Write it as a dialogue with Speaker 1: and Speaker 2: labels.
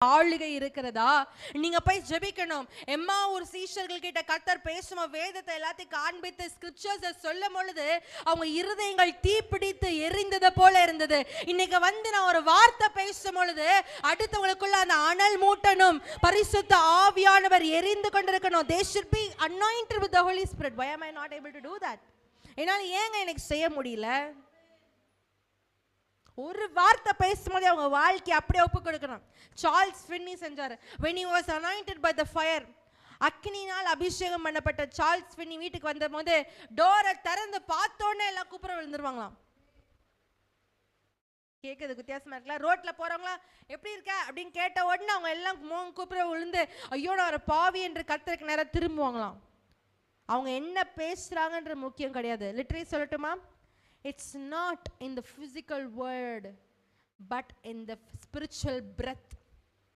Speaker 1: ஆளுகை இருக்கிறதா? நீங்க போய் ஜெபிக்கணும். எம்மா ஒரு சீஷர்கள் கிட்ட கர்த்தர் பேசும் வேதத்தை எல்லாத்தையும் காண்பித்து ஸ்கிரிப்சர்ஸை சொல்லும் பொழுது அவங்க இருதயங்கள் தீப்பிடித்து எரிந்தது போல இருந்தது. இன்னைக்கு வந்து நான் ஒரு வார்த்தை பேசும் பொழுது அடுத்தவங்களுக்குள்ள அந்த அனல் மூட்டணும், பரிசுத்த ஆவியானவர் எரிந்து கொண்டிருக்கணும். They should be anointed with the Holy Spirit. Why am I not able to do that? என்னால ஏங்க எனக்கு செய்ய முடியல? ஒரு வார்த்தை பேசும்போது அவங்க வாழ்க்கை அப்படியே ஒப்பு கொடுக்கணும். சார்ல்ஸ் ஃபின்னி செஞ்சார். when he was anointed by the fire, அக்கினியினால் அபிஷேகம் பண்ணப்பட்ட சார்ல்ஸ் ஃபின்னி வீட்டுக்கு வந்தபோது டோரை திறந்து பார்த்தோன்னே எல்லாம் கூப்பிட விழுந்துருவாங்களாம். கேட்குது வித்தியாசமா இருக்கலாம். ரோட்ல போறவங்களா எப்படி இருக்க அப்படின்னு கேட்ட உடனே அவங்க எல்லாம் கூப்பிட விழுந்து ஐயோ நான் ஒரு பாவி என்று கர்த்தருக்கு நேரம் திரும்புவாங்களாம். அவங்க என்ன பேசுறாங்கன்ற முக்கியம் கிடையாது. லிட்டரலி சொல்லட்டுமா, it's not in the physical word but in the spiritual breath